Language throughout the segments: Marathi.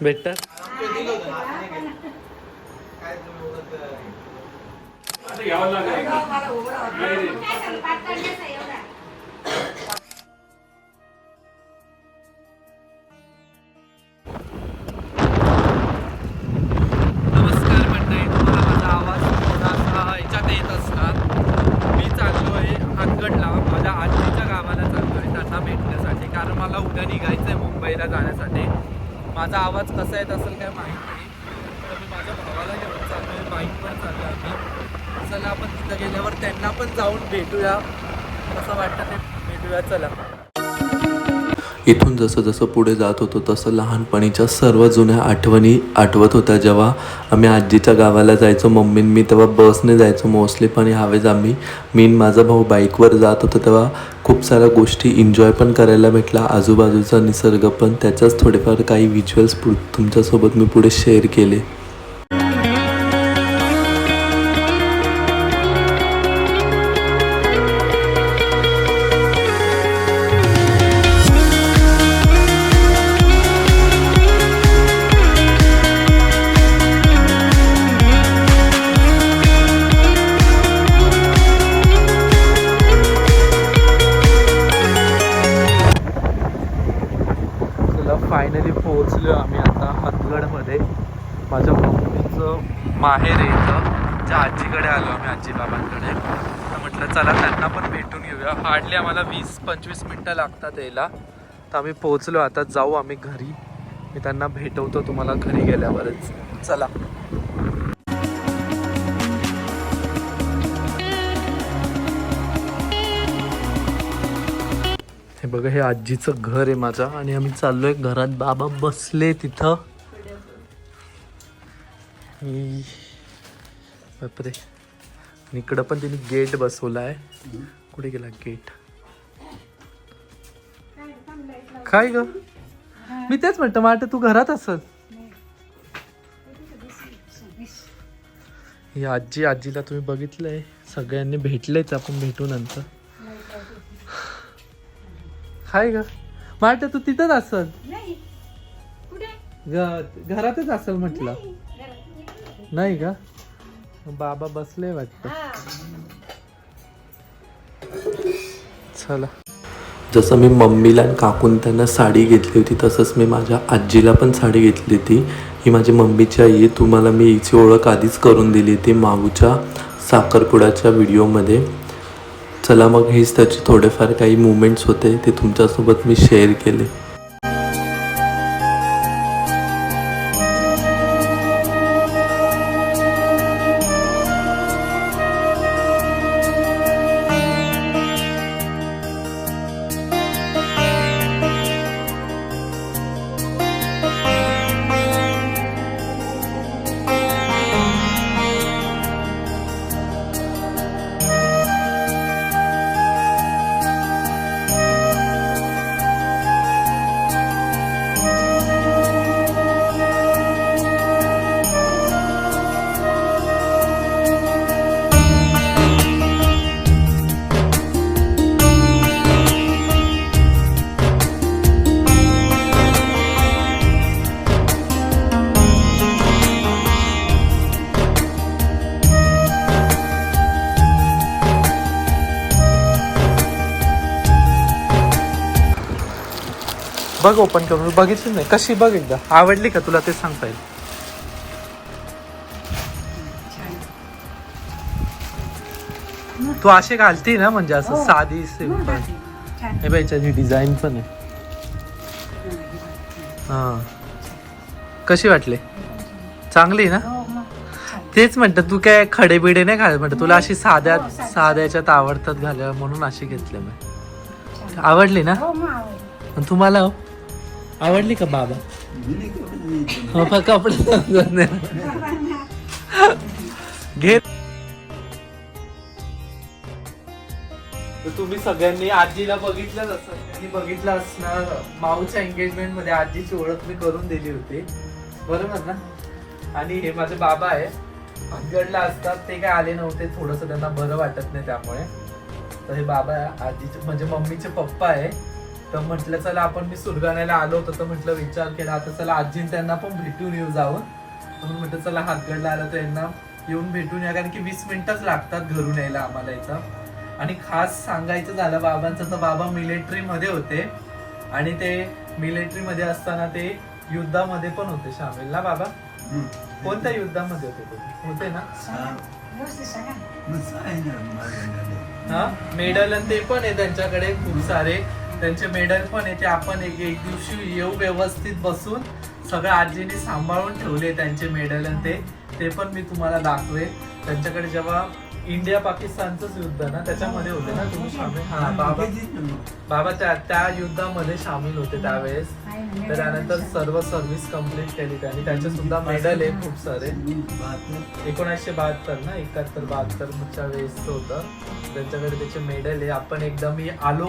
भेटतात. नमस्कार मंडळी, तुम्हाला माझा आवाज थोडासा ह्याच्यात येत असणार. मी चाललो आहे हातगडला, माझ्या आजीच्या गावाला चाललो आहे त्यांना भेटण्यासाठी, कारण मला उद्या निघायचं आहे मुंबईला जाण्यासाठी. माझा आवाज कसा येत असेल काय माहीत नाही, तर मी माझ्या भावाला घेऊन चाललो आहे, बाईकवर चाललो आहे आम्ही. चला आपण तिथं गेल्यावर त्यांना पण जाऊन भेटूया, कसं वाटतं ते भेटूया. चला. इथून जसं जसं पुढे जात होतो तसं लहानपणीच्या सर्व जुन्या आठवणी आठवत होत्या. जेव्हा आम्ही आजीच्या गावाला जायचो मम्मी मी, तेव्हा बसने जायचो मोस्टली, पण ह्यावेळेस मी माझा भाऊ बाईकवर जात होतो, तेव्हा खूप साऱ्या गोष्टी एन्जॉय पण करायला भेटला, आजूबाजूचा निसर्ग पण. त्याच्याच थोडेफार काही व्हिज्युअल्स तुमच्यासोबत मी पुढे शेअर केले. फायनली पोहोचलो आम्ही आता हातगडमध्ये. माझ्या मम्मीचं माहेर आहे इथं, ज्या आजीकडे आलो आम्ही, आजी बाबांकडे. तर म्हटलं चला त्यांना पण भेटून घेऊया. हार्डली आम्हाला 20-25 मिनटं लागतात यायला. तर आम्ही पोहोचलो, आता जाऊ आम्ही घरी. मी त्यांना भेटवतो तुम्हाला घरी गेल्यावरच. चला. हे बघा, हे आजीचं घर आहे माझं, आणि आम्ही चाललोय घरात. बाबा बसले तिथं. बापरे. इकडं पण तिने गेट बसवला आहे. कुठे गेला गेट? काय ग? मी तेच म्हणतो, वाटतं तू घरात असल. ही आजीला तुम्ही बघितलंय, सगळ्यांनी भेटलेच, आपण भेटू नंतर. हाय ग, वाटतं तू तिथंच असल. घरातच असल म्हटलं. नाही का? बाबा बसले वाटतं. चला. जसं मी मम्मीला आणि काकून त्यांना साडी घेतली होती, तसंच मी माझ्या आजीला पण साडी घेतली होती. ही माझी मम्मीची आई आहे. तुम्हाला मी हिची ओळख आधीच करून दिली होती मागूच्या साखरपुड्याच्या व्हिडिओमध्ये. चला मग, हेच त्याचे थोडेफार काही मुमेंट्स होते, ते तुमच्यासोबत मी शेअर केले. बघ, ओपन करून बघितली नाही कशी, बघ एकदा. आवडली का तुला ते सांगता येईल. तू असे घालती ना, म्हणजे असं साधी सिंपल. हे बघ, याच्याची डिझाईन पण आहे. हा, कशी वाटली? चांगली ना? तेच म्हणतं, तू काय खडेबिडे नाही घालत म्हणतं, तुला अशी साध्याच्यात आवडतात घालायला, म्हणून अशी घेतली मी. आवडली ना? तुम्हाला आवडली का बाबा? कपडे घे. तुम्ही सगळ्यांनी आजीला बघितलंच असं, बघितलं असणार. माऊच्या एंगेजमेंट मध्ये आजीची ओळख मी करून दिली होती, बरोबर ना? आणि हे माझे बाबा आहे, हातगडला असतात. ते काय आले नव्हते, थोडंसं त्यांना बरं वाटत नाही त्यामुळे. तर हे बाबा आजीचे म्हणजे मम्मीचे पप्पा आहे. तर म्हटलं चला आपण मी सुरगाण्याला आलो होतो तर म्हटलं विचार केला आता चला आजीन त्यांना पण भेटून येऊ जाऊन. म्हणून म्हटलं चला हातगडला आलं तर यांना येऊन भेटून या, कारण की 20 मिनिटच लागतात घरून यायला आम्हाला इथं. आणि खास सांगायचं झालं बाबांचं तर बाबा मिलिटरी मध्ये होते आणि ते मिलिटरी मध्ये असताना ते युद्धामध्ये पण होते सामील ना बाबा. कोणत्या युद्धामध्ये होते ना? हा मेडल आणि ते पण आहे त्यांच्याकडे खूप सारे, त्यांचे मेडल पण आहे ते आपण एक दिवशी येऊ व्यवस्थित बसून सगळं आजीने सांभाळून ठेवले त्यांचे मेडल आणि ते पण मी तुम्हाला दाखवेल. त्यांच्याकडे जेव्हा इंडिया पाकिस्तानचंच युद्ध ना त्याच्यामध्ये होते ना तुम्ही सामील? हा बाबा त्या युद्धामध्ये सामील होते त्यावेळेस. तर त्यानंतर सर्व सर्व्हिस कम्प्लीट केली त्यांनी, त्याचे सुद्धा मेडल आहे खूप सारे. 1972 ना 71-72 वेळेस होतं त्यांच्याकडे त्याचे मेडल आहे. आपण एकदा मी आलो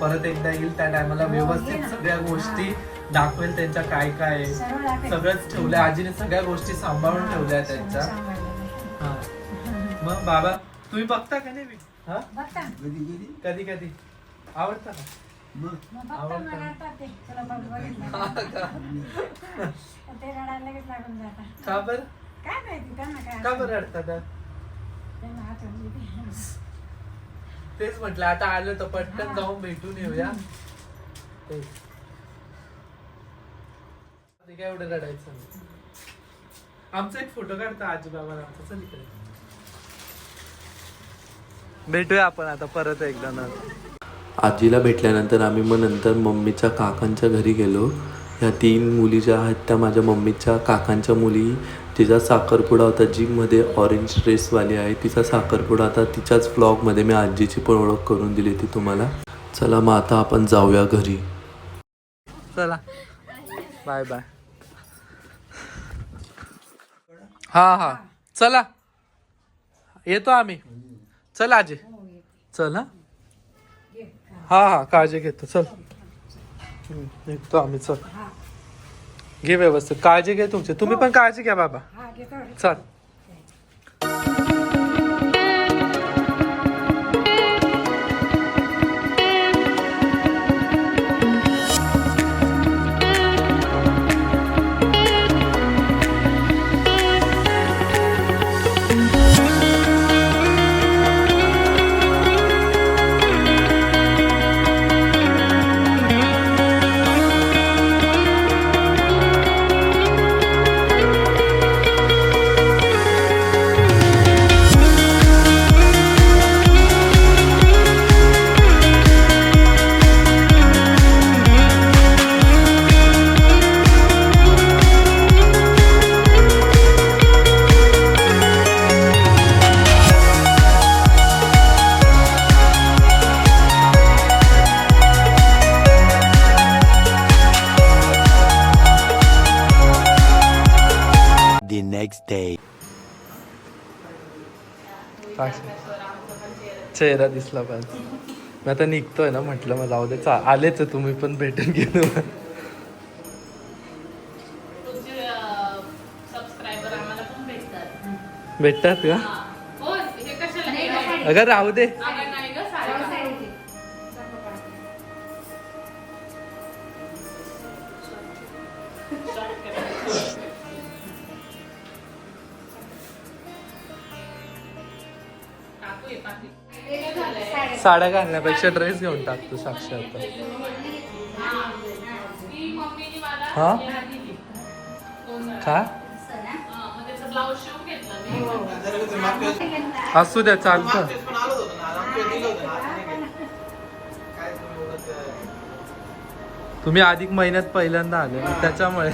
परत एकदा येईल त्या टायमाला व्यवस्थित सगळ्या गोष्टी दाखवेल त्यांच्या काय काय सगळंच ठेवलंय आजीने, सगळ्या गोष्टी सांभाळून ठेवल्या त्यांच्या. हा मग बाबा तुम्ही बघता का नाही? हा कधी कधी आवडता का? का बरं रडतात? तेच म्हटलं आता आलो तर पटकन जाऊन भेटून येऊया. काय एवढं रडायचं नाही. आमचा एक फोटो काढता आजी बाबाला आमचा. चल इकडे भेटूया आपण आता परत एकदा ना. आजीला भेटल्यानंतर आम्ही मग नंतर मम्मीच्या काकांच्या घरी गेलो. ह्या 3 मुली ज्या आहेत त्या माझ्या मम्मीच्या काकांच्या मुली. तिचा साखरपुडा होता, जी मध्ये ऑरेंज ड्रेसवाली आहे तिचा साखरपुडा. आता तिच्याच व्लॉगमध्ये मी आजीची पण ओळख करून दिली ती तुम्हाला. चला मग आता आपण जाऊया घरी. चला बाय बाय. हा चला येतो आम्ही. चल आजी चल. हा काळजी घेतो. चल निघतो आम्ही. चल घे व्यवस्थित काळजी घे तुमची. तुम्ही पण काळजी घ्या बाबा. चल. The next day. चेहरा दिसला पाहिजे. मी आता निघतोय ना म्हटलं मग जाऊ दे. आलेच तुम्ही पण भेटून गेलो. भेटतात का? अगं राहू दे. साड्या घालण्यापेक्षा ड्रेस घेऊन टाकतो साक्षात. हा का असू द्या चालतं. तुम्ही अधिक महिन्यात पहिल्यांदा आले ना त्याच्यामुळे.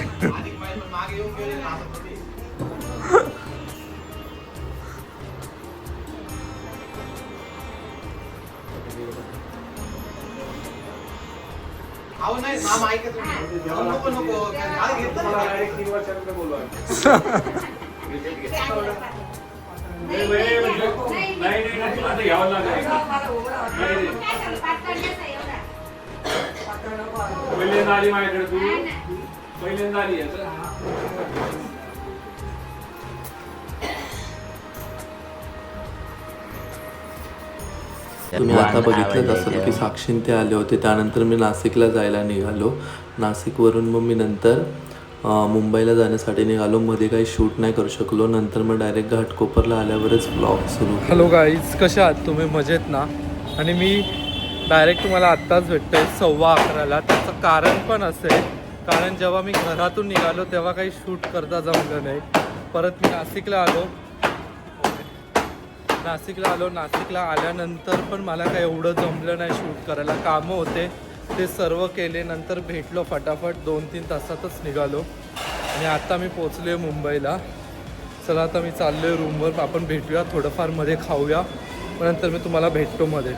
पहिल्यांदा आली माझ्याकडे तू. पहिल्यांदा आली तुम्ही आता बघितलंच असेल की साक्षीन ते आले होते. त्यानंतर मी नाशिकला जायला निघालो. नाशिकवरून मग मी नंतर मुंबईला जाण्यासाठी निघालो. मध्ये काही शूट नाही करू शकलो. नंतर मग डायरेक्ट घाटकोपरला आल्यावरच ब्लॉग सुरू. हॅलो गाईज, कसे आहात तुम्ही? मजेत ना? आणि मी डायरेक्ट तुम्हाला आत्ताच भेटतोय 11:15ला. त्याचं कारण पण असेल, कारण जेव्हा मी घरातून निघालो तेव्हा काही शूट करता जमलं नाही. परत मी नाशिकला आलो. नाशिकला आल्यानंतर पण मला काही एवढं जमलं नाही शूट करायला. कामं होते ते सर्व केले. नंतर भेटलो फटाफट 2-3 तासातच निघालो. आणि आता मी पोचलो आहे मुंबईला. चला आता मी चाललो आहे रूमवर. आपण भेटूया, थोडंफार मध्ये खाऊया, नंतर मी तुम्हाला भेटतो मध्ये.